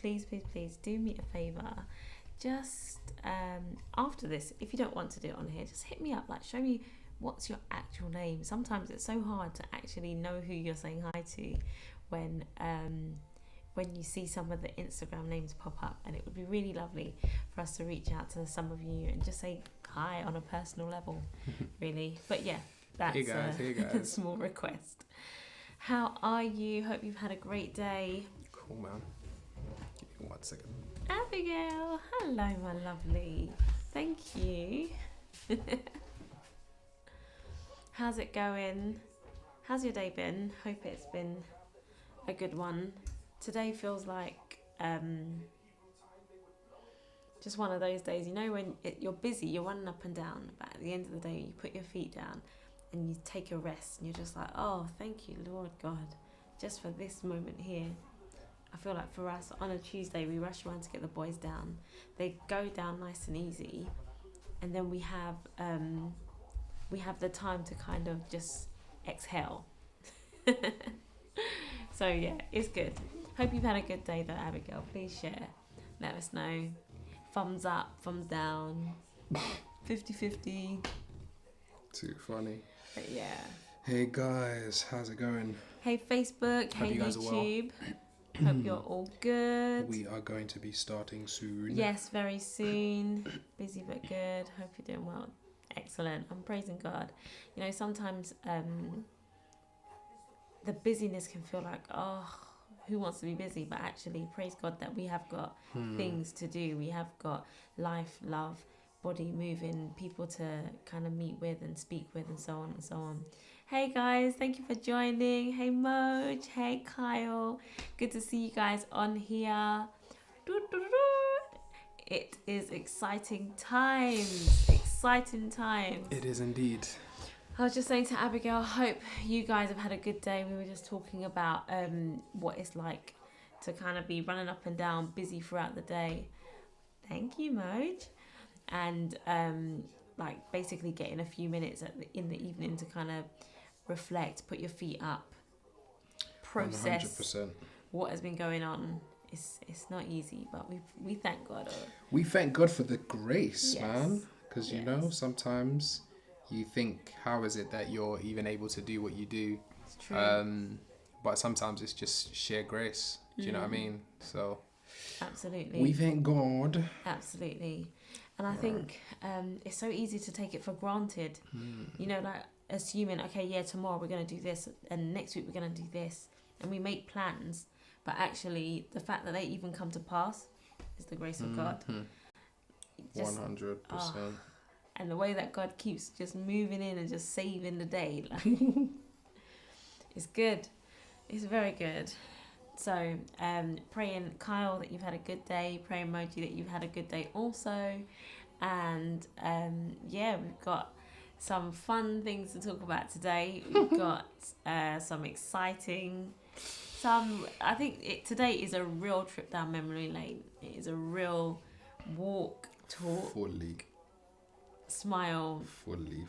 please, please, please do me a favor. Just after this, if you don't want to do it on here, just hit me up. Like, show me what's your actual name. Sometimes it's so hard to actually know who you're saying hi to when you see some of the Instagram names pop up, and it would be really lovely for us to reach out to some of you and just say hi on a personal level, really. But yeah, that's hey guys. a small request. How are you? Hope you've had a great day. Cool, man. Give me 1 second. Abigail, hello, my lovely. Thank you. How's it going? How's your day been? Hope it's been a good one. Today feels like just one of those days, you know, when you're busy, you're running up and down, but at the end of the day, you put your feet down and you take a rest, and you're just like, oh, thank you, Lord God, just for this moment here. I feel like for us, on a Tuesday, we rush around to get the boys down. They go down nice and easy, and then we have the time to kind of just exhale. So yeah, it's good. Hope you've had a good day though, Abigail. Please share. Let us know. Thumbs up, thumbs down. 50-50. Too funny. But yeah. Hey guys, how's it going? Hey Facebook, Hope hey you guys are well. YouTube. Hope you're all good. We are going to be starting soon. Yes, very soon. Busy but good. Hope you're doing well. Excellent. I'm praising God. You know, sometimes the busyness can feel like, oh, who wants to be busy? But actually, praise God that we have got things to do. We have got life, love, body moving, people to kind of meet with and speak with, and so on and so on. Hey guys, thank you for joining. Hey Moj, hey Kyle. Good to see you guys on here. It is exciting times. Exciting times. It is indeed. I was just saying to Abigail, I hope you guys have had a good day. We were just talking about what it's like to kind of be running up and down, busy throughout the day. Thank you, Moj. And like basically getting a few minutes in the evening to kind of reflect, put your feet up, process 100%. what has been going on. It's not easy, but we thank God. We thank God for the grace, Yes. man. Because, you Yes. know, sometimes you think, how is it that you're even able to do what you do? It's true. But sometimes it's just sheer grace. Do you know what I mean? So Absolutely. we thank God. Absolutely. And I think it's so easy to take it for granted. You know, like assuming, okay, yeah, tomorrow we're going to do this, and next week we're going to do this. And we make plans. But actually, the fact that they even come to pass is the grace of God. 100%. And the way that God keeps just moving in and just saving the day. Like, it's good. It's very good. So, praying, Kyle, that you've had a good day. Praying, Moji, that you've had a good day also. And, yeah, we've got some fun things to talk about today. We've got some exciting... I think today is a real trip down memory lane. It is a real walk, talk, Fully. smile Fully.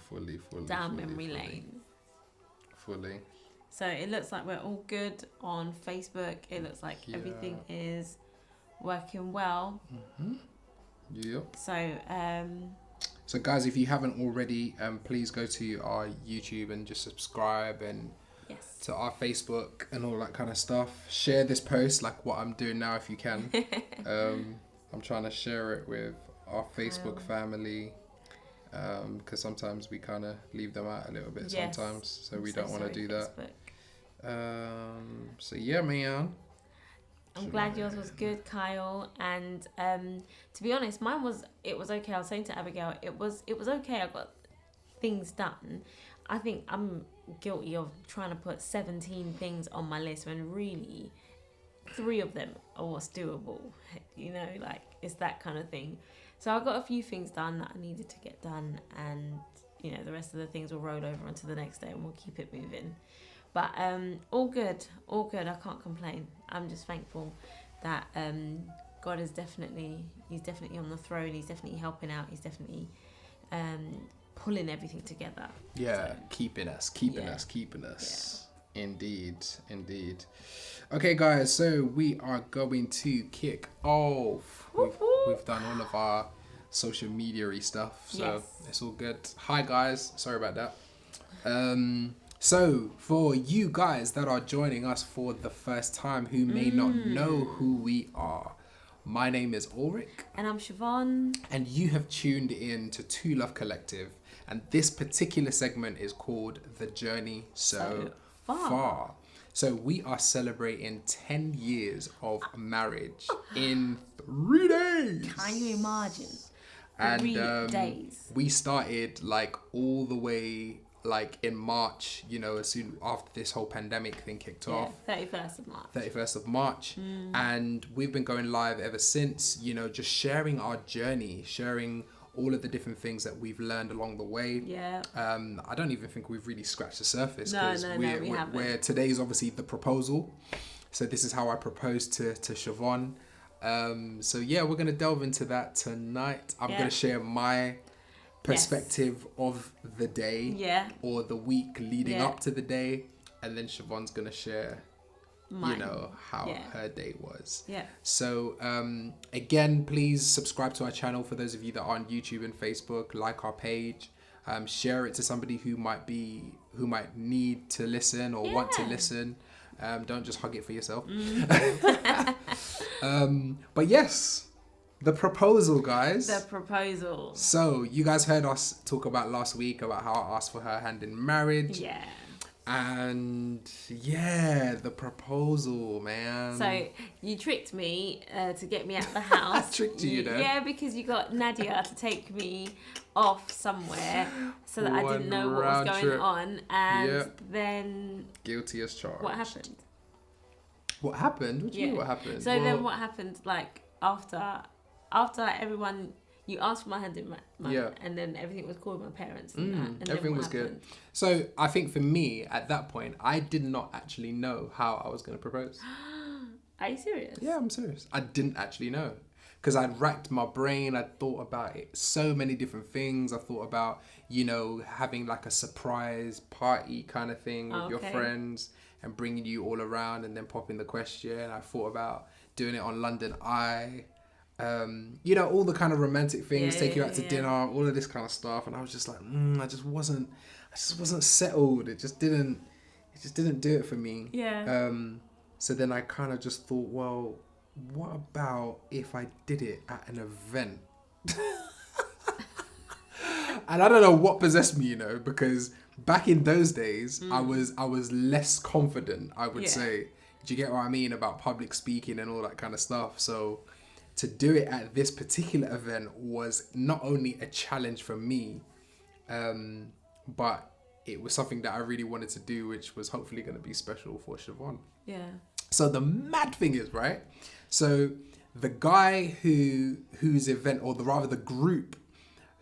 down memory lane. Fully. So it looks like we're all good on Facebook. It looks like everything is working well. Yep. So guys, if you haven't already, please go to our YouTube and just subscribe, and yes, to our Facebook and all that kind of stuff. Share this post like what I'm doing now if you can. I'm trying to share it with our Facebook family, because sometimes we kind of leave them out a little bit sometimes, so we don't want to do that. So yeah, man. I'm glad yours was good, Kyle. And to be honest, mine was okay. I was saying to Abigail, it was okay. I got things done. I think I'm guilty of trying to put 17 things on my list when really 3 of them are what's doable. You know, like it's that kind of thing. So I got a few things done that I needed to get done, and you know the rest of the things will roll over onto the next day, and we'll keep it moving. But all good. I can't complain. I'm just thankful that God is definitely on the throne. He's definitely helping out. He's definitely pulling everything together. Yeah, So, keeping us. Indeed, indeed. Okay, guys, so we are going to kick off. We've done all of our social media-y stuff, so Yes. it's all good. Hi, guys. Sorry about that. So for you guys that are joining us for the first time who may not know who we are, my name is Ulrich, And I'm Siobhan. and you have tuned in to Two Love Collective, and this particular segment is called The Journey So Far. So we are celebrating 10 years of marriage in 3 days. Can you imagine? And 3 days. we started like all the way like in March, you know, as soon after this whole pandemic thing kicked off. 31st of March. 31st of March, and we've been going live ever since, you know, just sharing our journey, sharing all of the different things that we've learned along the way. Yeah. I don't even think we've really scratched the surface, No, we haven't. we're today's obviously the proposal, so this is how I proposed to Siobhan. So yeah, we're gonna delve into that tonight. I'm gonna share my perspective of the day or the week leading up to the day, and then Siobhan's gonna share Mine. you know how her day was. So again, please subscribe to our channel for those of you that are on YouTube and Facebook. Like our page, share it to somebody who might need to listen or want to listen. Don't just hug it for yourself. But yes, the proposal, guys. The proposal. So you guys heard us talk about last week about how I asked for her hand in marriage. Yeah. And yeah, the proposal, man. So you tricked me to get me out of the house. I tricked you know. Yeah, because you got Nadia to take me off somewhere so that I didn't know what was going on. And then guilty as charged. what happened? What happened? What do you mean what happened? So then what happened, like, after everyone, you asked for my hand in marriage, and then everything was cool with my parents and that. And everything then was happened? good. So I think for me, at that point, I did not actually know how I was going to propose. Are you serious? Yeah, I'm serious. I didn't actually know. Because I'd racked my brain. I thought about it, so many different things. I thought about, you know, having like a surprise party kind of thing with your friends and bringing you all around and then popping the question. I thought about doing it on London Eye. You know, all the kind of romantic things, take you out to dinner, all of this kind of stuff. And I was just like, I just wasn't settled. It just didn't do it for me. Yeah. So then I kind of just thought, well, what about if I did it at an event? And I don't know what possessed me, you know, because back in those days, I was less confident, I would say. Do you get what I mean about public speaking and all that kind of stuff? So to do it at this particular event was not only a challenge for me, but it was something that I really wanted to do, which was hopefully going to be special for Siobhan. Yeah. So the mad thing is, right? So the guy whose event, or rather the group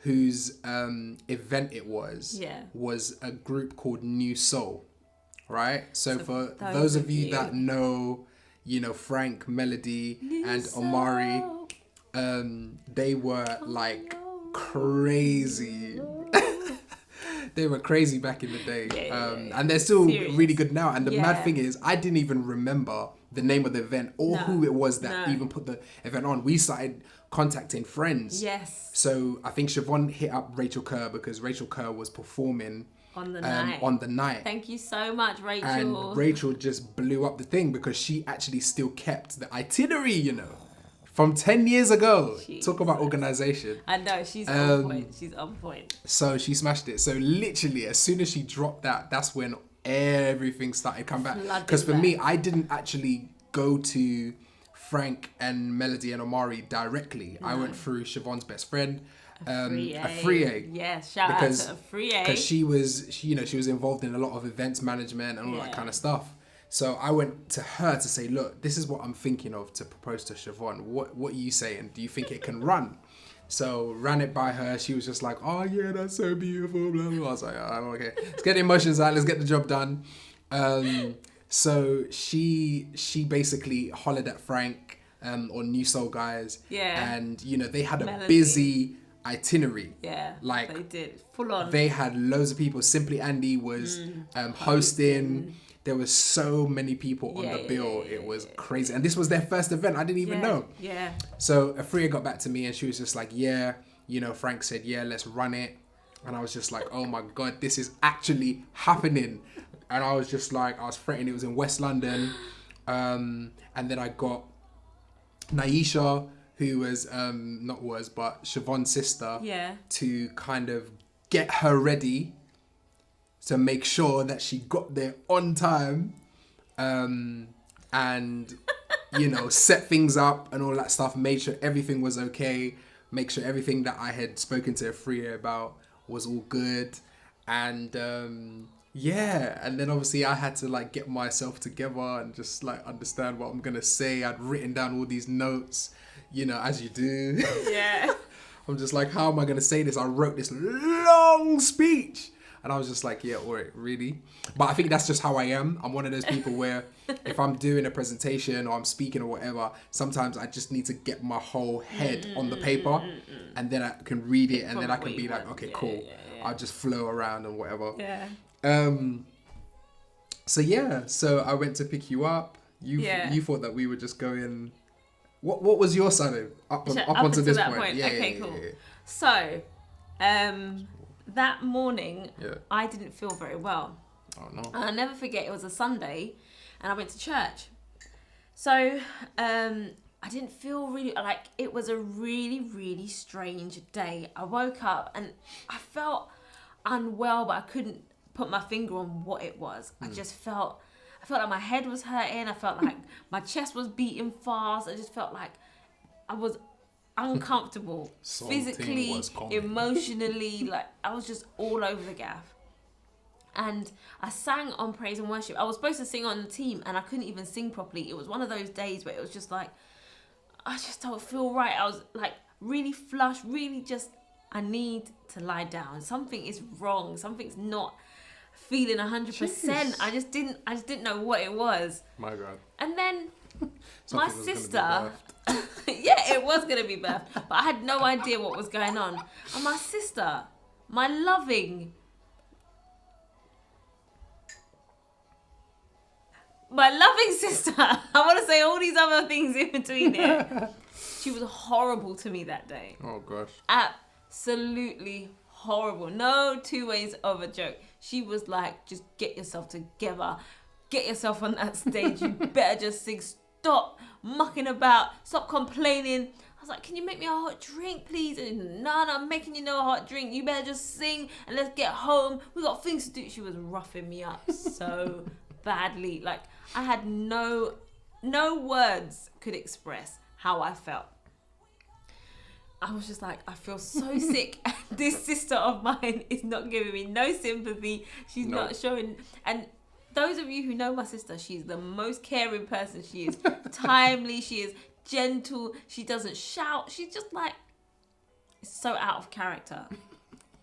whose event it was a group called New Soul, right? So for those of you that know, you know, Frank, Melody, and Omari, they were like crazy. They were crazy back in the day. And they're still really good now. And the mad thing is, I didn't even remember the name of the event or who it was that even put the event on. We started contacting friends. Yes. So I think Siobhan hit up Rachel Kerr because Rachel Kerr was performing on the night. Thank you so much, Rachel. And Rachel just blew up the thing because she actually still kept the itinerary, you know, from 10 years ago. Talk about organisation. I know, she's on point. She's on point. So she smashed it. So literally, as soon as she dropped that, that's when everything started coming back. Because for me, I didn't actually go to Frank and Melody and Omari directly. I went through Siobhan's best friend, Afriye. Yes, shout out to Afriye. Because she was involved in a lot of events management and all that kind of stuff. So I went to her to say, look, this is what I'm thinking of to propose to Siobhan. What are you saying? Do you think it can run? So ran it by her. She was just like, oh yeah, that's so beautiful. Blah, blah, blah. I was like, oh, okay, let's get the emotions out. Let's get the job done. So she basically hollered at Frank or New Soul guys. Yeah. And, you know, they had a busy itinerary. Yeah, like they did. Full on. They had loads of people. Simply Andy was hosting. there was so many people on the bill. It was crazy. And this was their first event. I didn't even know. Yeah. So Afria got back to me and she was just like, yeah, you know, Frank said, yeah, let's run it. And I was just like, oh my God, this is actually happening. And I was just like, I was fretting. It was in West London. And then I got Naisha, who was, but Siobhan's sister, to kind of get her ready to make sure that she got there on time, and, you know, set things up and all that stuff, made sure everything was okay, make sure everything that I had spoken to Afria about was all good. And, and then obviously I had to like get myself together and just like understand what I'm going to say. I'd written down all these notes, you know, as you do. Yeah. I'm just like, how am I going to say this? I wrote this long speech. And I was just like, yeah, all right, really? But I think that's just how I am. I'm one of those people where if I'm doing a presentation or I'm speaking or whatever, sometimes I just need to get my whole head on the paper and then I can read it and then I can be like, okay, cool. I'll just flow around and whatever. Yeah. So I went to pick you up. You thought that we were just going... What was your side up onto this point? Yeah, okay, cool. Yeah. So, that morning, I didn't feel very well. Oh, no. And I'll never forget, it was a Sunday, and I went to church. So, I didn't feel really, like, it was a really, really strange day. I woke up, and I felt unwell, but I couldn't put my finger on what it was. I felt like my head was hurting. I felt like my chest was beating fast. I just felt like I was uncomfortable. Physically, emotionally, like I was just all over the gaff. And I sang on praise and worship. I was supposed to sing on the team and I couldn't even sing properly. It was one of those days where it was just like, I just don't feel right. I was like really flushed, really just, I need to lie down. Something is wrong. Something's not feeling 100%. Jeez. I just didn't know what it was. My God. And then my sister, yeah, it was going to be birthed, but I had no idea what was going on. And my sister, my loving sister, I want to say all these other things in between there. She was horrible to me that day. Oh, gosh. Absolutely horrible. No two ways of a joke. She was like, just get yourself together. Get yourself on that stage. You better just sing. Stop mucking about. Stop complaining. I was like, can you make me a hot drink, please? And no, I'm making you no hot drink. You better just sing and let's get home. We got things to do. She was roughing me up so badly. Like, I had no words could express how I felt. I was just like, I feel so sick. And this sister of mine is not giving me no sympathy. She's not showing. And those of you who know my sister, she's the most caring person. She is timely. She is gentle. She doesn't shout. She's just like, so out of character.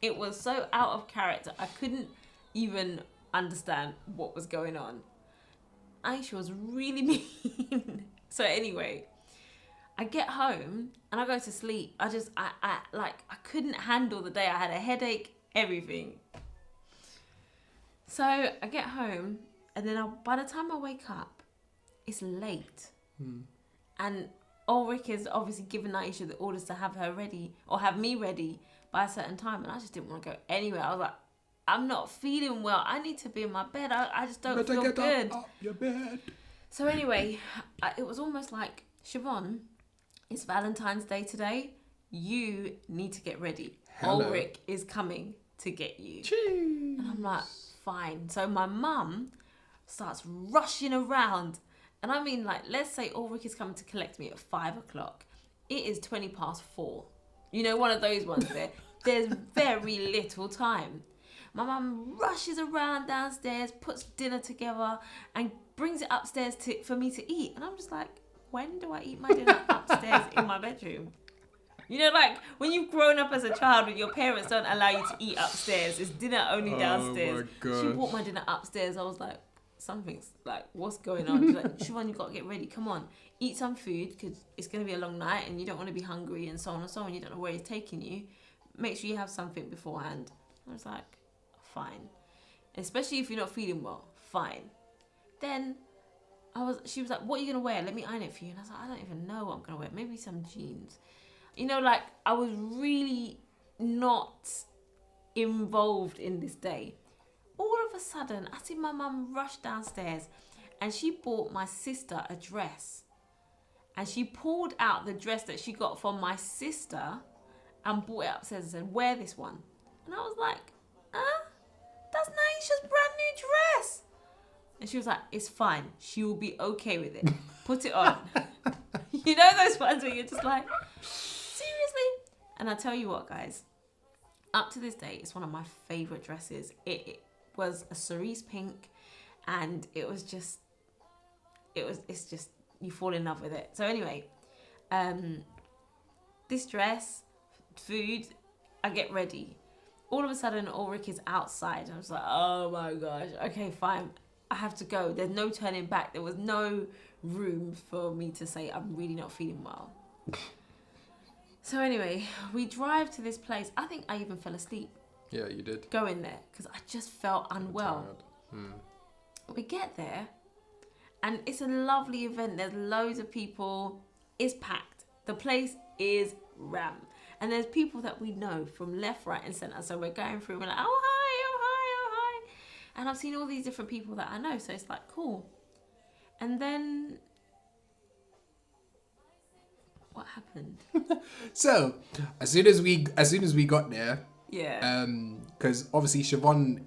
It was so out of character. I couldn't even understand what was going on. Aisha was really mean. So anyway, I get home and I go to sleep. I couldn't handle the day. I had a headache, everything. So I get home and then by the time I wake up, it's late. And Ulrich is obviously giving Aisha the orders to have her ready or have me ready by a certain time. And I just didn't want to go anywhere. I was like, I'm not feeling well. I need to be in my bed. I just don't feel good. Up your bed. So anyway, it was almost like, Siobhan, it's Valentine's Day today. You need to get ready. Hello. Ulrich is coming to get you. Jeez. And I'm like, fine. So my mum starts rushing around. And I mean, like, let's say Ulrich is coming to collect me at 5 o'clock. It is 4:20. You know, one of those ones there. There's very little time. My mum rushes around downstairs, puts dinner together, and brings it upstairs for me to eat. And I'm just like, when do I eat my dinner upstairs in my bedroom? You know, like when you've grown up as a child and your parents don't allow you to eat upstairs, it's dinner only downstairs. Oh my gosh. She brought my dinner upstairs. I was like, something's like, what's going on? She's like, Siobhan, you've got to get ready. Come on, eat some food because it's going to be a long night and you don't want to be hungry and so on and so on. You don't know where he's taking you. Make sure you have something beforehand. I was like, fine. Especially if you're not feeling well, fine. Then she was like, what are you going to wear? Let me iron it for you. And I was like, I don't even know what I'm going to wear. Maybe some jeans. You know, like, I was really not involved in this day. All of a sudden, I see my mum rush downstairs and she bought my sister a dress. And she pulled out the dress that she got from my sister and brought it upstairs and said, wear this one. And I was like, that's Naisha's brand new dress. And she was like, it's fine. She will be okay with it. Put it on. You know those ones where you're just like, seriously? And I tell you what, guys, up to this day, it's one of my favourite dresses. It was a cerise pink, and it's just, you fall in love with it. So anyway, this dress, food, I get ready. All of a sudden, Ulrich is outside. I was like, oh my gosh, okay, fine. I have to go. There's no turning back. There was no room for me to say I'm really not feeling well. So anyway, we drive to this place. I think I even fell asleep. Yeah, you did. Going there because I just felt unwell. We get there and it's a lovely event. There's loads of people. It's packed. The place is rammed. And there's people that we know from left, right and centre. So we're going through, we're like, oh hi, oh hi, oh hi. And I've seen all these different people that I know. So it's like, cool. And then what happened? So as soon as we got there, yeah, because obviously Siobhan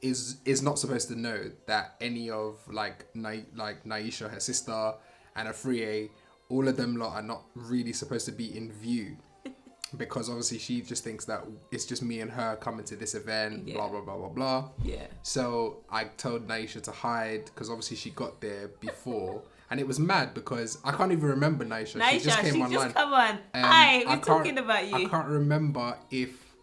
is not supposed to know that any of like Naisha, her sister, and Afriye, all of them lot are not really supposed to be in view. Because obviously she just thinks that it's just me and her coming to this event, blah, blah, blah, blah, blah. Yeah. So I told Naisha to hide because obviously she got there before. And it was mad because I can't even remember Naisha. Naisha, she just came online. Just come on. Hi, we're talking about you. I can't remember if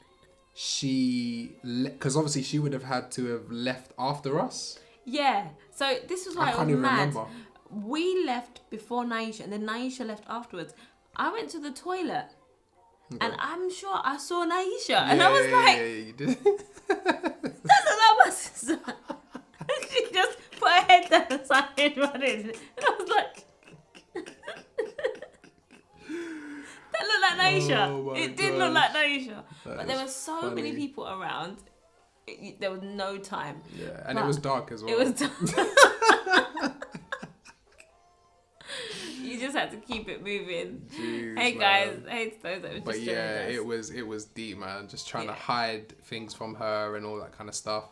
she... Because obviously she would have had to have left after us. Yeah. So this was why I was mad. Remember. We left before Naisha and then Naisha left afterwards. I went to the toilet. Okay. And I'm sure I saw Naisha. And I was like, yeah, you did. That's not my sister. She just put her head down and started running. And I was like, that looked like Naisha. Oh it did look like Naisha. But there were so many people around. There was no time. Yeah, and it was dark as well. It was dark. You just had to keep it moving. Jeez, hey guys, hey those that was but just yeah, it was deep, man. Just trying to hide things from her and all that kind of stuff.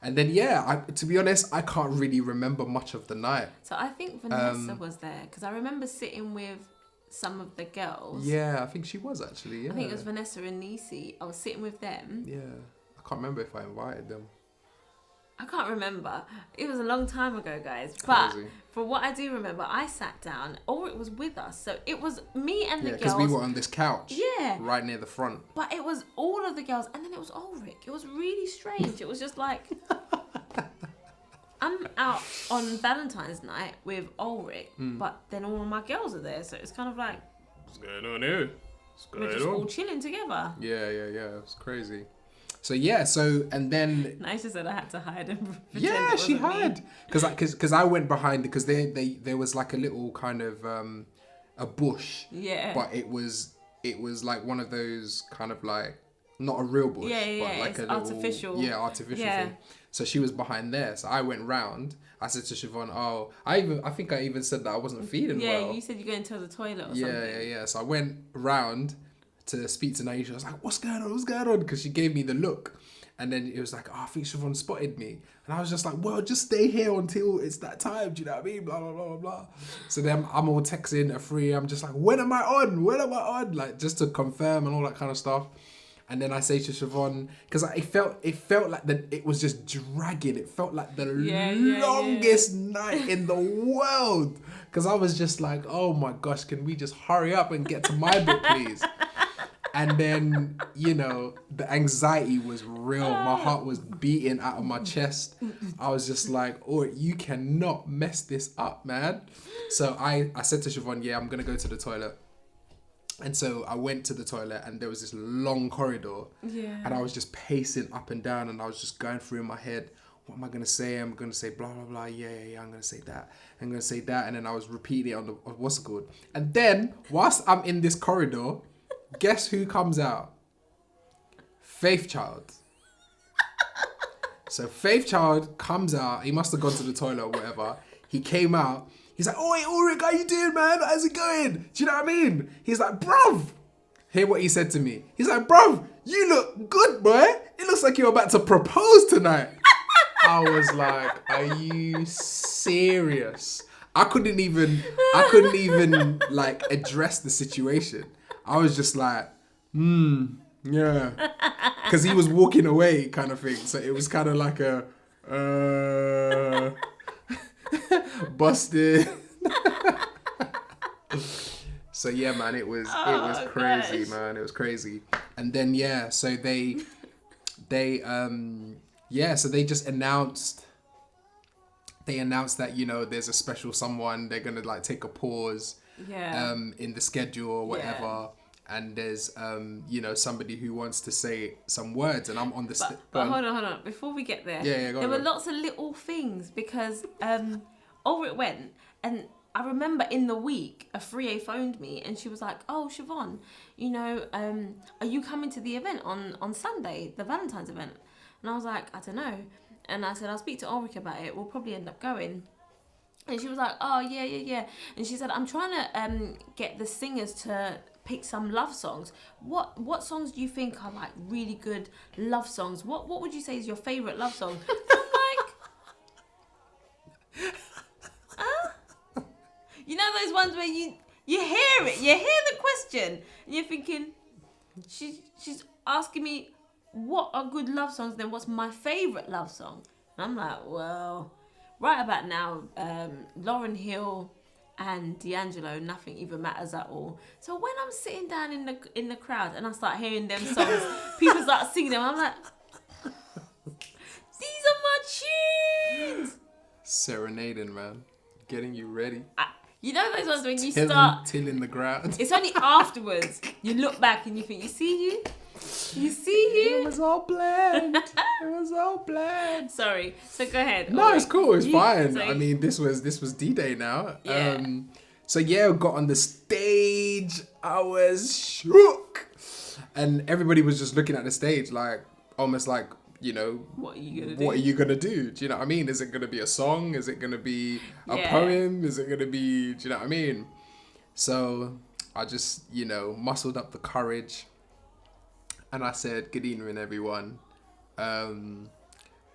And then to be honest, I can't really remember much of the night. So I think Vanessa was there because I remember sitting with some of the girls. Yeah, I think she was actually. Yeah. I think it was Vanessa and Nisi. I was sitting with them. Yeah, I can't remember if I invited them. I can't remember. It was a long time ago, guys. But Crazy. For what I do remember, I sat down. Ulrich was with us. So it was me and the girls. Yeah, because we were on this couch. Yeah. Right near the front. But it was all of the girls. And then it was Ulrich. It was really strange. It was just like... I'm out on Valentine's night with Ulrich. But then all of my girls are there. So it's kind of like... What's going on here? We're just all chilling together. Yeah. It was crazy. So and then Naisha said I had to hide and pretend yeah, she hid because I went behind because there was like a little kind of a bush. Yeah. But it was like one of those kind of like not a real bush, but like a little artificial thing. So she was behind there. So I went round. I said to Siobhan, I think I even said that I wasn't feeling well. Yeah, you said you're going to the toilet or something. Yeah. So I went round to speak to Naisha. I was like, what's going on? Because she gave me the look. And then it was like, I think Siobhan spotted me. And I was just like, well, just stay here until it's that time. Do you know what I mean? Blah, blah, blah, blah, blah. So then I'm all texting Afriye. I'm just like, when am I on? Like, just to confirm and all that kind of stuff. And then I say to Siobhan, because it felt like it was just dragging. It felt like the longest night in the world. Because I was just like, oh my gosh, can we just hurry up and get to my book, please? And then, the anxiety was real. My heart was beating out of my chest. I was just like, you cannot mess this up, man. So I said to Siobhan, I'm going to go to the toilet. And so I went to the toilet and there was this long corridor. Yeah. And I was just pacing up and down and I was just going through in my head, what am I gonna say? I'm gonna say blah blah blah. Yeah. I'm gonna say that. I'm gonna say that, and then I was repeating it on what's it called. And then whilst I'm in this corridor, guess who comes out? Faith Child. So Faith Child comes out. He must have gone to the toilet or whatever. He came out. He's like, "Oi, Ulrich, how you doing, man? How's it going?" Do you know what I mean? He's like, "Bruv." Hear what he said to me. He's like, "Bruv, you look good, boy. It looks like you're about to propose tonight." I was like, "Are you serious?" I couldn't even like address the situation. I was just like, yeah. Because he was walking away kind of thing. So it was kind of like a, busted. So yeah, man, it was crazy, man. It was crazy. And then yeah, so they just announced that, you know, there's a special someone, they're gonna like take a pause in the schedule or whatever. Yeah. And there's you know, somebody who wants to say some words, and I'm on the but hold on. Before we get there, there were lots of little things because Ulrich went, and I remember in the week, a 3A phoned me and she was like, "Oh, Siobhan, you know, are you coming to the event on Sunday, the Valentine's event?" And I was like, "I don't know." And I said, "I'll speak to Ulrich about it. We'll probably end up going." And she was like, "Oh, yeah. And she said, "I'm trying to get the singers to pick some love songs. What songs do you think are like really good love songs? What would you say is your favourite love song?" You know those ones where you hear it, you hear the question, and you're thinking, she's asking me what are good love songs, then what's my favourite love song? And I'm like, well, right about now, Lauryn Hill and D'Angelo, Nothing Even Matters at All. So when I'm sitting down in the crowd and I start hearing them songs, people start singing them, I'm like, these are my tunes. Serenading, man, getting you ready. You know those ones when you start tilling the ground. It's only afterwards you look back and you think, you see you. It was all planned. Sorry. So go ahead. No, it's cool. It's fine. I mean, this was D-Day now. Yeah. So yeah, got on the stage. I was shook, and everybody was just looking at the stage, like almost like, you know, what are you gonna do? Do you know what I mean? Is it gonna be a song? Is it gonna be a poem? Is it gonna be? Do you know what I mean? So I just, you know, muscled up the courage, and I said, "Good evening, everyone," and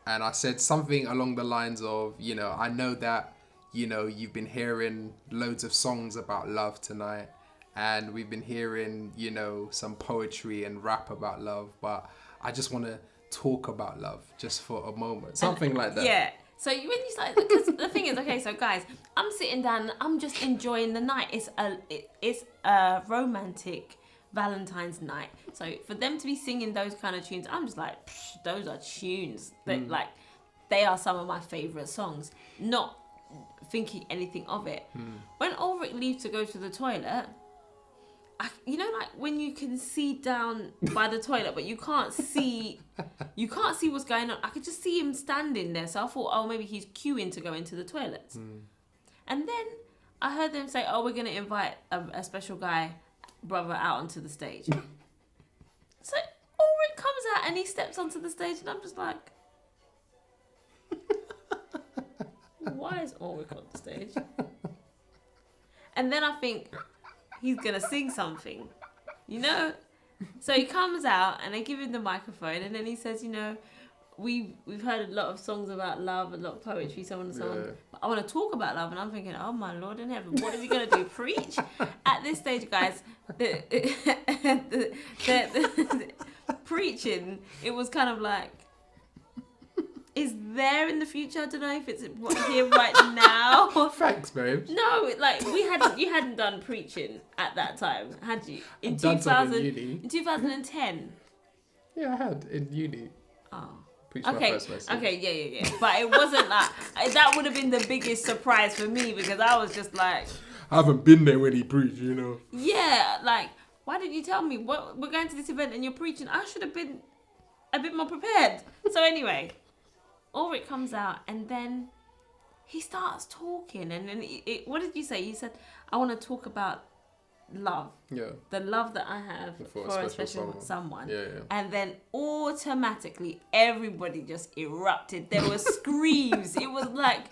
I said something along the lines of, you know, I know that, you know, you've been hearing loads of songs about love tonight, and we've been hearing, you know, some poetry and rap about love, but I just want to talk about love just for a moment, something like that. Yeah. So when you start, because the thing is, okay, so guys, I'm sitting down, I'm just enjoying the night. It's a romantic Valentine's night. So for them to be singing those kind of tunes, I'm just like, those are tunes that like, they are some of my favorite songs. Not thinking anything of it. When Ulrich leaves to go to the toilet, you know, like when you can see down by the toilet, but you can't see what's going on. I could just see him standing there. So I thought, oh, maybe he's queuing to go into the toilets. And then I heard them say, oh, we're going to invite a special guy, brother, out onto the stage. So Ulrich comes out and he steps onto the stage, and I'm just like, why is Ulrich on the stage? And then I think, he's gonna sing something, you know. So he comes out and they give him the microphone, and then he says, you know, we've heard a lot of songs about love, a lot of poetry, so on and so on. But I want to talk about love, and I'm thinking, oh my Lord in heaven, what is he gonna do? Preach? At this stage, guys, the preaching, it was kind of like, is there in the future? I don't know if it's here right now. Thanks, babe. No, like you hadn't done preaching at that time, had you? In 2010. Yeah, I had in uni. Oh. Preached my first message. Okay, yeah. But it wasn't like that would have been the biggest surprise for me, because I was just like, I haven't been there when he preached, you know. Yeah, like, why didn't you tell me? What, we're going to this event and you're preaching? I should have been a bit more prepared. So anyway, Ulrich comes out, and then he starts talking, and then what did you say? You said, I want to talk about love. Yeah. The love that I have for a special someone. Yeah. And then automatically everybody just erupted. There were screams. It was like,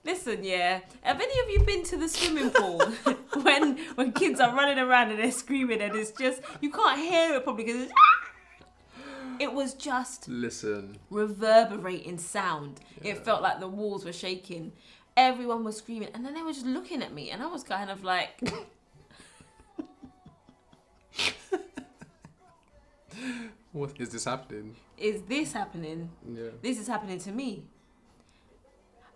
listen, yeah. Have any of you been to the swimming pool when kids are running around and they're screaming, and it's just, you can't hear it probably because it was just reverberating sound. Yeah. It felt like the walls were shaking. Everyone was screaming, and then they were just looking at me, and I was kind of like, what is this happening? Is this happening? Yeah. This is happening to me.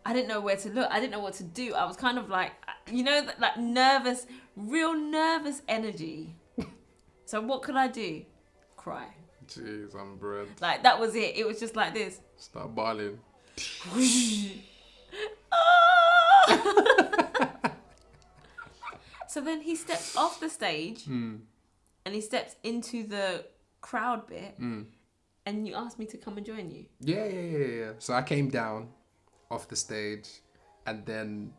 I didn't know where to look. I didn't know what to do. I was kind of like, like nervous, real nervous energy. So what could I do? Cry. Jeez, I'm bread. Like, that was it. It was just like this. Start bawling. So then he steps off the stage and he steps into the crowd bit and you asked me to come and join you. Yeah. So I came down off the stage, and then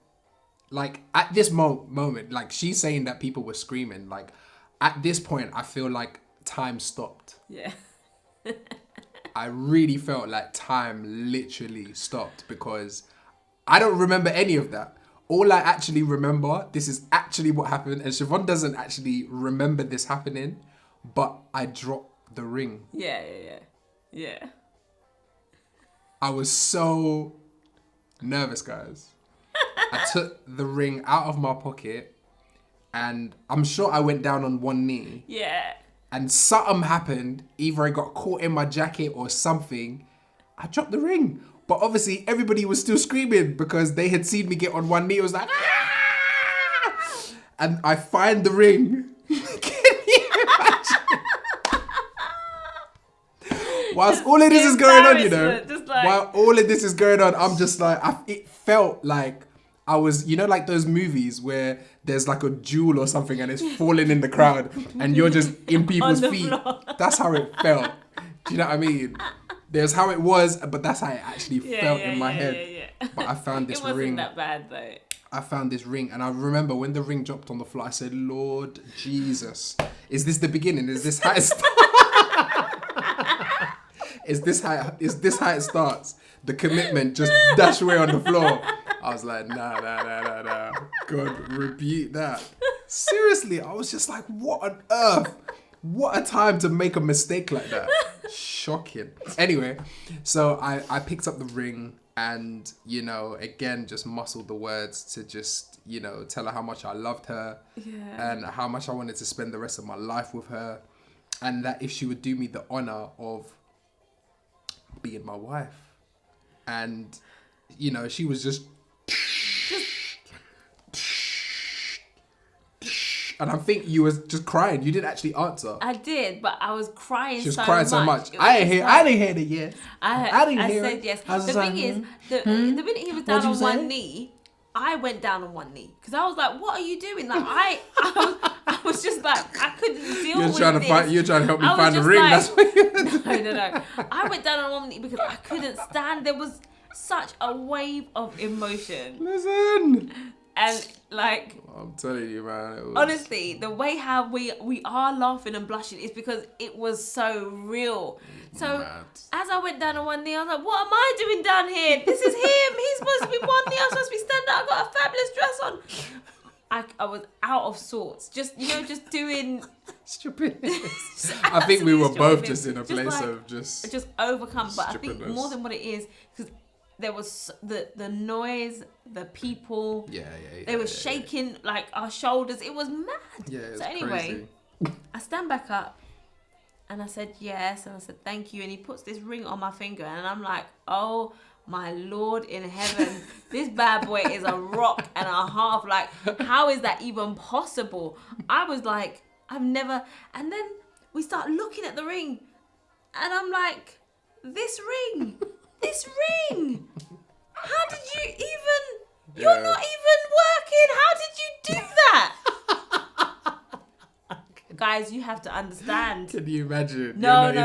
like at this moment, like she's saying that people were screaming, like at this point I feel like time stopped. Yeah. I really felt like time literally stopped because I don't remember any of that. All I actually remember, this is actually what happened, and Siobhan doesn't actually remember this happening, but I dropped the ring. Yeah. I was so nervous, guys. I took the ring out of my pocket, and I'm sure I went down on one knee. Yeah. And something happened. Either I got caught in my jacket or something. I dropped the ring. But obviously, everybody was still screaming because they had seen me get on one knee. It was like, ah! And I find the ring. Can you imagine? Whilst all of this is going on, while all of this is going on, I'm just like, it felt like I was, like those movies where there's like a jewel or something and it's falling in the crowd and you're just in people's feet. Floor. That's how it felt. Do you know what I mean? There's how it was, but that's how it actually felt in my head. Yeah. But I found this ring. It wasn't that bad though. I found this ring, and I remember when the ring dropped on the floor, I said, Lord Jesus, is this the beginning? Is this how it starts? Is this how it starts? The commitment just dashed away on the floor. I was like, nah. God, rebuke that. Seriously, I was just like, what on earth? What a time to make a mistake like that. Shocking. Anyway, so I picked up the ring and, again, just muscled the words to just, tell her how much I loved her and how much I wanted to spend the rest of my life with her. And that if she would do me the honor of being my wife. And, she was just... And I think you was just crying. You didn't actually answer. I did, but I was crying. She was crying so much. I didn't hear the yes. I said yes. The thing is, the minute he was down on one knee, I went down on one knee because I was like, "What are you doing?" Like I was just like, I couldn't deal with this. You're trying to help me find the ring. That's what you No. I went down on one knee because I couldn't stand. There was such a wave of emotion. Listen. And like, I'm telling you, man. Honestly, the way how we are laughing and blushing is because it was so real. So as I went down on one knee, I was like, "What am I doing down here? This is him. He's supposed to be one knee. I'm supposed to be standing up. I got a fabulous dress on." I was out of sorts. Just doing stupidness. I think we were both just in a place of just overcome. But I think more than what it is, because there was the noise, the people. They were shaking like our shoulders. It was mad. Yeah, it was so anyway, crazy. I stand back up and I said yes, and I said thank you, and he puts this ring on my finger, and I'm like, oh my Lord in heaven, this bad boy is a rock and a half. Like, how is that even possible? I was like, I've never. And then we start looking at the ring, and I'm like, this ring. How did you even? You're not even working. How did you do that? Guys, you have to understand. Can you imagine? No. You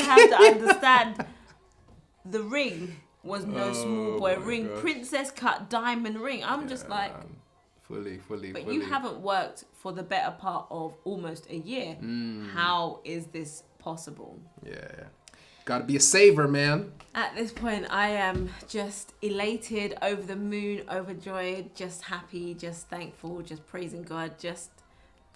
have to understand. The ring was no small boy my ring, gosh. princess cut diamond ring. I'm just like, man. Fully. but you haven't worked for the better part of almost a year. How is this possible? Yeah. Gotta be a saver, man. At this point, I am just elated, over the moon, overjoyed, just happy, just thankful, just praising God, just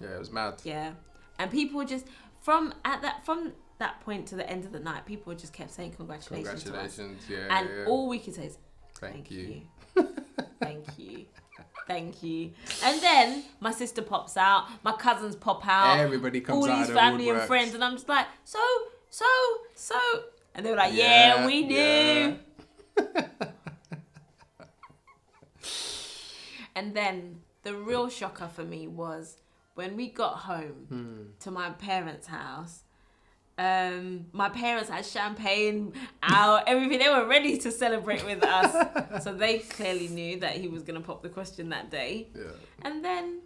Yeah, it was mad. yeah. And people just from that point to the end of the night, people just kept saying congratulations to us. Yeah. And all we could say is Thank you. thank you. Thank you. And then my sister pops out, my cousins pop out, Everybody comes all out these of the family and woodworks. friends, and I'm just like, so, and they were like, yeah, we knew. Yeah. And then the real shocker for me was when we got home to my parents' house. My parents had champagne out, everything. They were ready to celebrate with us. So they clearly knew that he was going to pop the question that day. Yeah. And then...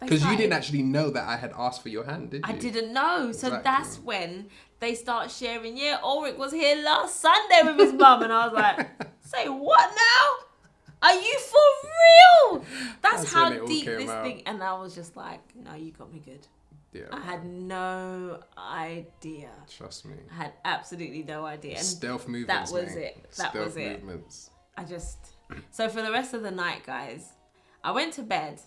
Because you didn't actually know that I had asked for your hand, did you? I didn't know. So Exactly. that's when they start sharing, yeah, Ulrich was here last Sunday with his mum. And I was like, say what now? Are you for real? That's how when it all deep came this out. thing... And I was just like, no, you got me good. Yeah. I had no idea. Trust me. I had absolutely no idea. And Stealth movements. that was mate. it. That Stealth was it. movements. I just... So for the rest of the night, guys, I went to bed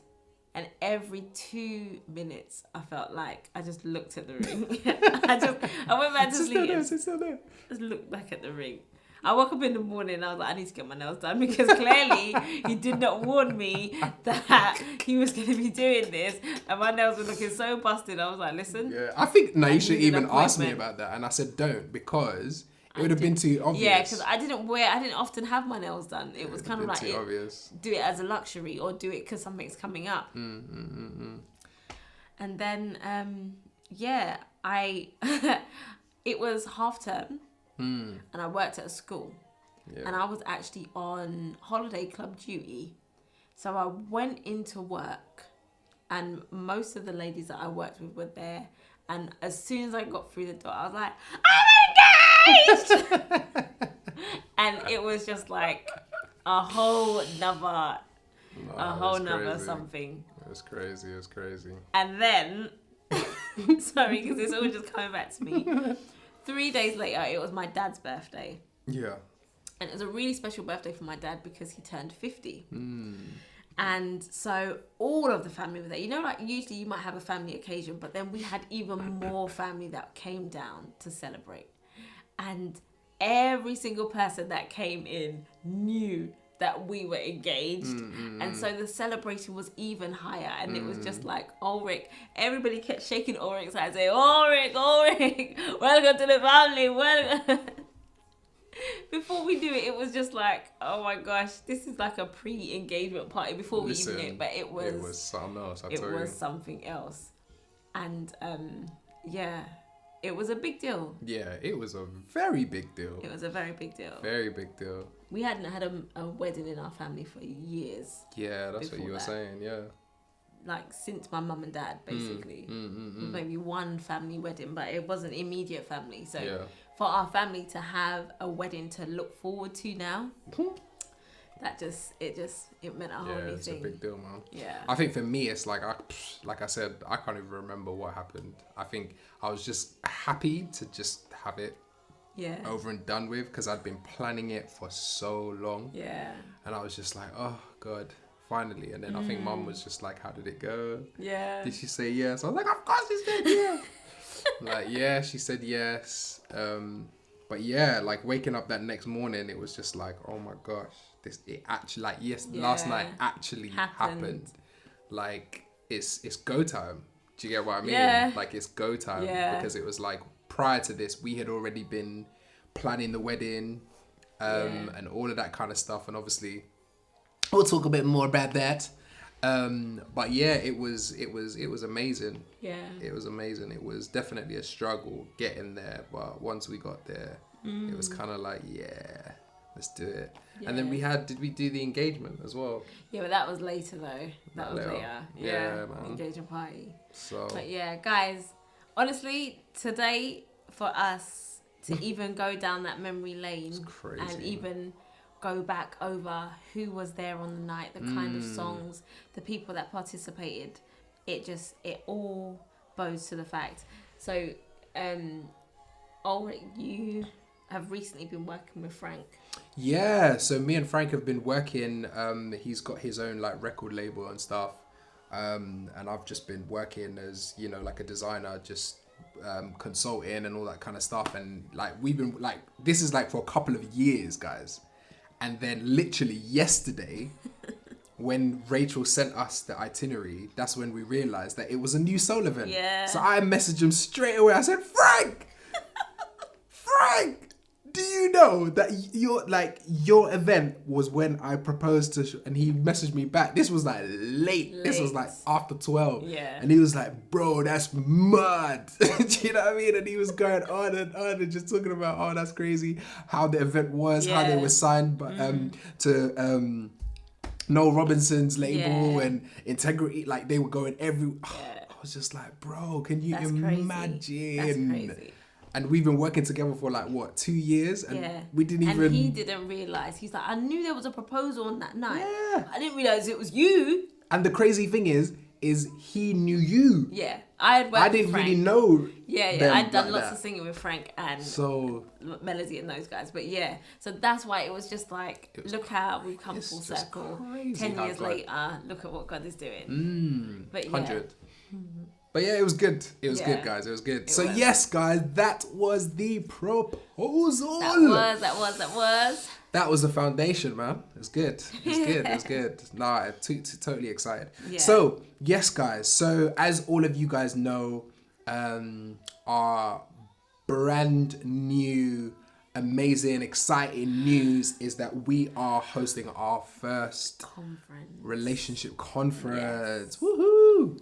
and every 2 minutes I felt like I just looked at the ring. I went back to sleep and It's still there. just looked back at the ring. I woke up in the morning and I was like, I need to get my nails done because clearly he did not warn me that he was going to be doing this. And my nails were looking so busted. I was like, listen. Yeah, I think Naisha need an even asked me appointment. about that, and I said don't because it would have been too obvious. Yeah, because I didn't often have my nails done. It was kind of like, too obvious. do it as a luxury or do it because something's coming up. And then, yeah, it was half term and I worked at a school. Yeah. And I was actually on holiday club duty. So I went into work and most of the ladies that I worked with were there. And as soon as I got through the door, I was like, I'm engaged! And it was just like a whole nother crazy. something. It was crazy. It was crazy. And then, sorry, because it's all just coming back to me. 3 days later, it was my dad's birthday. Yeah. And it was a really special birthday for my dad because he turned 50. And so all of the family were there. You know, like usually you might have a family occasion, but then we had even more family that came down to celebrate. And every single person that came in knew that we were engaged. And so the celebration was even higher. And it was just like, Ulrich, everybody kept shaking Ulrich's hand saying, Ulrich, welcome to the family, welcome. Before we do it, it was just like, oh my gosh, this is like a pre-engagement party before we even knew it. But it was something else. it was something else. And yeah, it was a big deal. Yeah, it was a very big deal. It was a very big deal. Very big deal. We hadn't had a wedding in our family for years. Yeah, that's what Before you were that. saying. Yeah. Like since my mum and dad, basically. Maybe one family wedding, but it wasn't immediate family. So Yeah. for our family to have a wedding to look forward to now, that it meant a whole Yeah, new it's a thing. big deal, man. Yeah. I think for me, it's like I said, I can't even remember what happened. I think I was just happy to just have it Yeah. over and done with because I'd been planning it for so long. Yeah. And I was just like, oh God, finally. And then I think Mum was just like, how did it go? Yeah. Did she say yes? I was like, of course she said yes. Like, yeah, she said yes. But yeah, like waking up that next morning, it was just like, oh my gosh, it actually, like, yes, last Yeah. night actually happened. Like, it's go time. Do you get what I mean? Yeah. Like, it's go time. Yeah. Because it was like, prior to this, we had already been planning the wedding and all of that kind of stuff. And obviously, we'll talk a bit more about that. But yeah, it was amazing. Yeah. It was amazing. It was definitely a struggle getting there, but once we got there, it was kind of like, yeah, let's do it. And then did we do the engagement as well? Yeah, but that was later though. That was Later. later. Yeah, man. Engagement party. So But yeah, guys, honestly, today for us to even go down that memory lane crazy, and even go back over who was there on the night, the kind of songs, the people that participated. It all bows to the fact. So, you have recently been working with Frank. Yeah, so me and Frank have been working. He's got his own like record label and stuff, and I've just been working as, you know, like a designer, just consulting and all that kind of stuff. And like we've been like, this is like for a couple of years, guys. And then literally yesterday, when Rachel sent us the itinerary, that's when we realized that it was a new soul event. Yeah. So I messaged him straight away. I said, Frank, do you know that your event was when I proposed to, and he messaged me back. This was like late. This was like after 12. Yeah. And he was like, bro, that's mad. Do you know what I mean? And he was going on and on and just talking about, oh, that's crazy, how the event was, how they were signed to Noel Robinson's label and Integrity. Like they were going I was just like, bro, can you imagine? That's crazy. And we've been working together for like, what, 2 years? And we didn't even... And he didn't realise. He's like, I knew there was a proposal on that night. Yeah. I didn't realise it was you. And the crazy thing is he knew you. Yeah. I didn't really know. Yeah. I'd done lots of singing with Frank and so Melody and those guys. But yeah. So that's why it was just like, look how we've come full circle. 10 years later, look at what God is doing. But yeah. 100. But yeah, it was good. It was good, guys. It was good. Yes, guys, that was the proposal. That was. That was the foundation, man. It was good. It was good. Nah, totally excited. Yeah. So, yes, guys. So, as all of you guys know, our brand new, amazing, exciting news is that we are hosting our first relationship conference. Yes. Woohoo!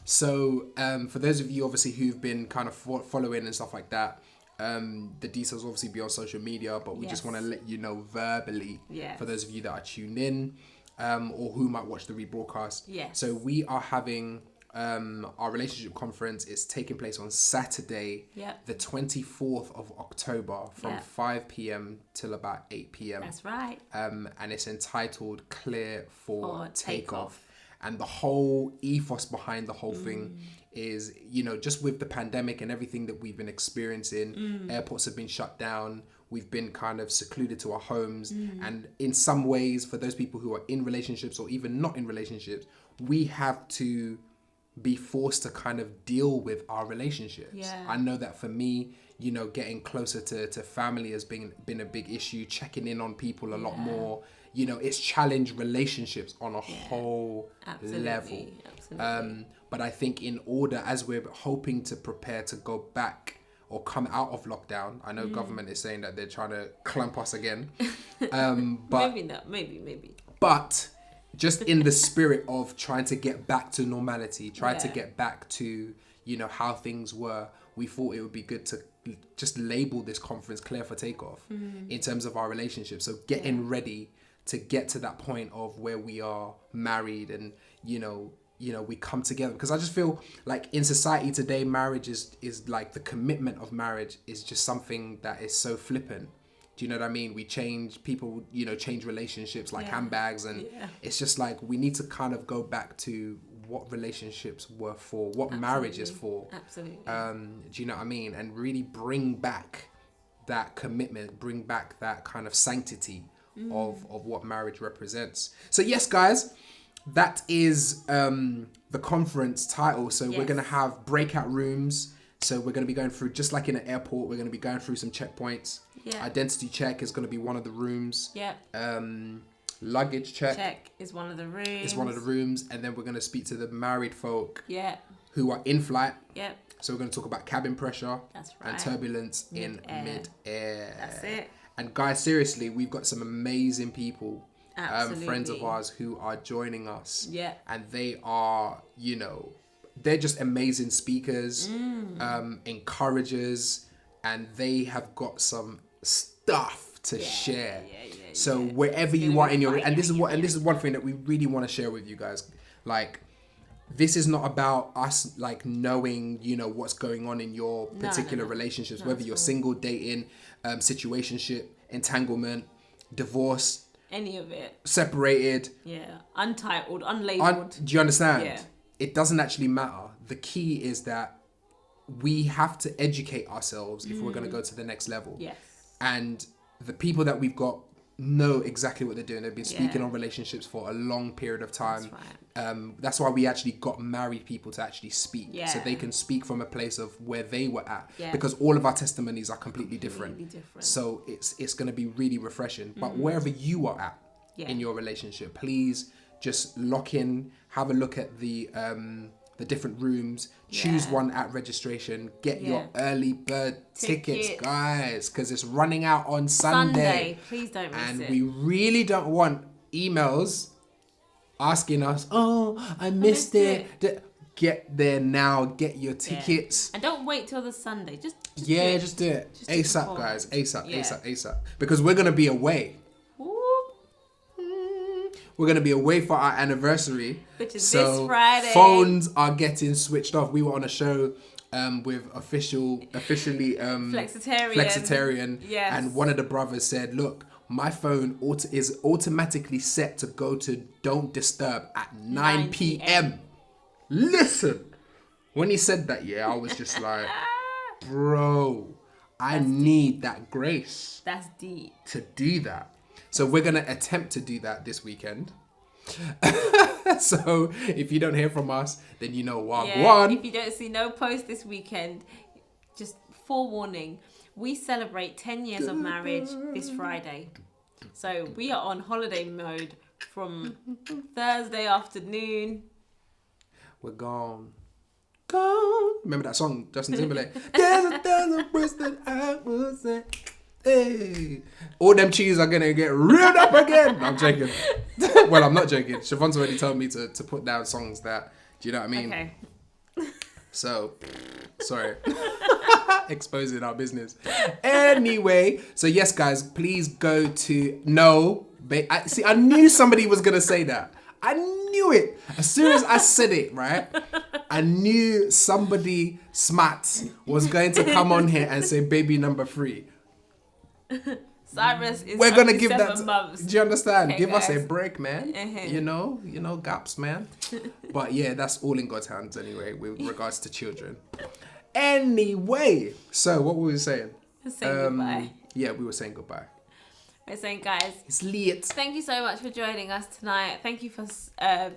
So, for those of you, obviously, who've been kind of following and stuff like that, the details will obviously be on social media, but we just want to let you know verbally, for those of you that are tuned in, or who might watch the rebroadcast. Yes. So, we are having our relationship conference. Is taking place on Saturday, the 24th of October from 5 p.m. till about 8 p.m. That's right. And it's entitled Clear for Takeoff. And the whole ethos behind the whole thing is, you know, just with the pandemic and everything that we've been experiencing, airports have been shut down. We've been kind of secluded to our homes. And in some ways, for those people who are in relationships or even not in relationships, we have to be forced to kind of deal with our relationships. Yeah. I know that for me, you know, getting closer to family has been a big issue, checking in on people a lot more. You know, it's challenged relationships on a whole level. Absolutely. But I think in order, as we're hoping to prepare to go back or come out of lockdown, I know government is saying that they're trying to clamp us again. But maybe not, maybe. But just in the spirit of trying to get back to normality, trying to get back to, you know, how things were, we thought it would be good to just label this conference Clear for Takeoff in terms of our relationship. So getting ready to get to that point of where we are married and, you know, we come together. Because I just feel like in society today, marriage is like, the commitment of marriage is just something that is so flippant. Do you know what I mean? We change people, you know, change relationships like handbags. And it's just like, we need to kind of go back to what relationships were for, what marriage is for. Absolutely. Do you know what I mean? And really bring back that commitment, bring back that kind of sanctity of what marriage represents. So yes, guys, that is the conference title. So we're going to have breakout rooms. So we're going to be going through, just like in an airport, we're going to be going through some checkpoints. Identity check is going to be one of the rooms. Luggage check is one of the rooms. And then we're going to speak to the married folk who are in flight. So we're going to talk about cabin pressure. That's right. And turbulence in mid-air. That's it. And guys, seriously, we've got some amazing people, friends of Absolutely. ours who are joining us. Yeah. And they are, you know, they're just amazing speakers, encouragers, and they have got some stuff to share. So wherever you are in your, and this is one thing that we really want to share with you guys. Like, this is not about us like knowing, you know, what's going on in your particular no. relationships, Not whether at you're all. single, dating, situationship, entanglement, divorce, Any of it. separated. Yeah. Untitled, unlabeled. Do you understand? Yeah. It doesn't actually matter. The key is that we have to educate ourselves if we're going to go to the next level. Yes. And the people that we've got know exactly what they're doing. They've been speaking Yeah. on relationships for a long period of time. That's That's why we actually got married people to actually speak. So Yeah. they can speak from a place of where they were at. Yeah. Because all of our testimonies are completely different. Completely different. So it's going to be really refreshing. But wherever you are at Yeah. in your relationship, please just lock in, have a look at the different rooms, choose Yeah. one at registration, get your Yeah. early bird tickets, Tickets. guys, because it's running out on Sunday. Please don't miss And it. we really don't want emails asking us, oh, I missed it. Get there now, get your tickets. And don't wait till the Sunday. Just do Yeah, it. just do it. Just do it ASAP, before. guys. ASAP, Yeah. ASAP. Because we're going to be away. Whoop. We're going to be away for our anniversary. Which is So this Friday. Phones are getting switched off. We were on a show with officially Flexitarian. Yes. And one of the brothers said, look, my phone is automatically set to go to don't disturb at 9 p.m. Listen, when he said that, I was just like, bro, I need that grace That's deep. to do that. So we're going to attempt to do that this weekend. So if you don't hear from us, then you know what. If you don't see no post this weekend, just forewarning, we celebrate 10 years of marriage this Friday. So we are on holiday mode from Thursday afternoon. We're gone. Gone. Remember that song, Justin Timberlake? There's a place that I will say. Hey. All them cheese are gonna get reeled up again. No, I'm joking. Well, I'm not joking. Siobhan's already told me to put down songs that, do you know what I mean? Okay. So, sorry. Exposing our business. Anyway, so yes, guys, please go to I knew somebody was gonna say that. I knew it. As soon as I said it, right? I knew somebody smart was going to come on here and say baby number 3. Cyrus is We're gonna only give 7 that. months. Do you understand? Okay, Give us a guys. break, man. You know, gaps, man. But yeah, that's all in God's hands anyway, with regards to children. Anyway, so what were we saying? Saying goodbye. Yeah, we were saying goodbye. We're saying, guys, It's lit. thank you so much for joining us tonight. Thank you for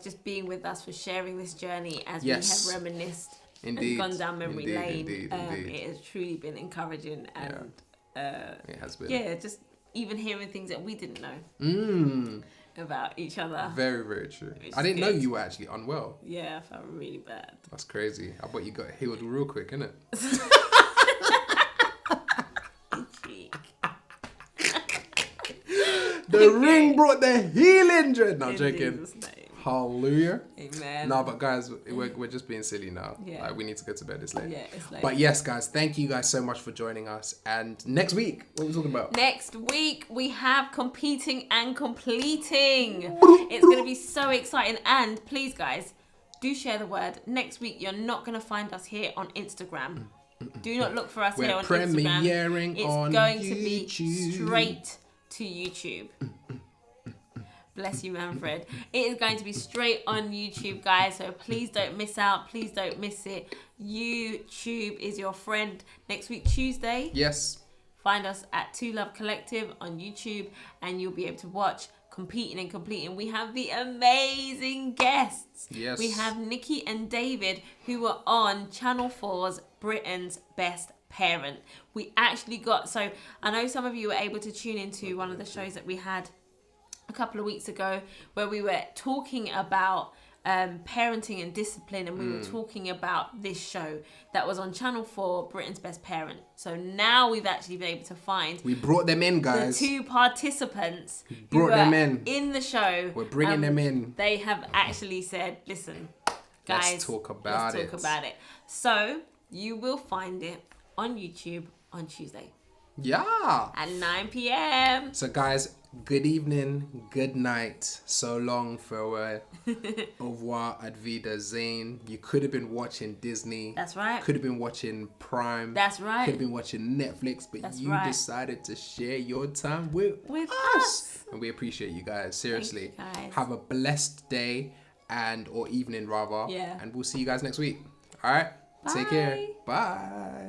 just being with us, for sharing this journey as Yes. we have reminisced Indeed. and gone down memory Indeed, lane. indeed. It has truly been encouraging and It has been. just even hearing things that we didn't know Mm, about each other. very, very true. Which I didn't is know good. you were actually unwell. Yeah, I felt really bad. That's crazy. I bet you got healed real quick, innit? Cheek. The ring brought the healing, Dread. No, I'm In joking. Jesus' name. Hallelujah. Amen. No, but guys, we're just being silly now. Yeah. Like, we need to go to bed this late. Yeah, it's late. But yes, guys, thank you guys so much for joining us. And next week, what are we talking about? Next week we have competing and completing. It's going to be so exciting. And please, guys, do share the word. Next week you're not going to find us here on Instagram. Do not look for us We're here on Instagram. premiering It's on going to be YouTube. straight to YouTube. Bless you, Manfred. It is going to be straight on YouTube, guys. So please don't miss out. Please don't miss it. YouTube is your friend. Next week, Tuesday. Yes. Find us at Two Love Collective on YouTube and you'll be able to watch Competing and Completing. We have the amazing guests. Yes. We have Nikki and David who were on Channel 4's Britain's Best Parent. We actually so I know some of you were able to tune into one of the shows that we had a couple of weeks ago where we were talking about parenting and discipline, and we were talking about this show that was on Channel 4, Britain's Best Parent. So now we've actually been able to find We brought them in, the guys. 2 participants who Brought were them in. the show. We're bringing them in. They have actually said, listen, guys, Let's talk about it. So you will find it on YouTube on Tuesday. Yeah. at 9 p.m. So guys, good evening, good night, so long, farewell, au revoir, advida, Zane. You could have been watching Disney. That's right. Could have been watching Prime. That's right. Could have been watching Netflix, but That's you right. decided to share your time with us. And we appreciate you guys, seriously. Thank you, guys. Have a blessed day or evening rather. Yeah. And we'll see you guys next week. All right? Take care. Bye. Bye.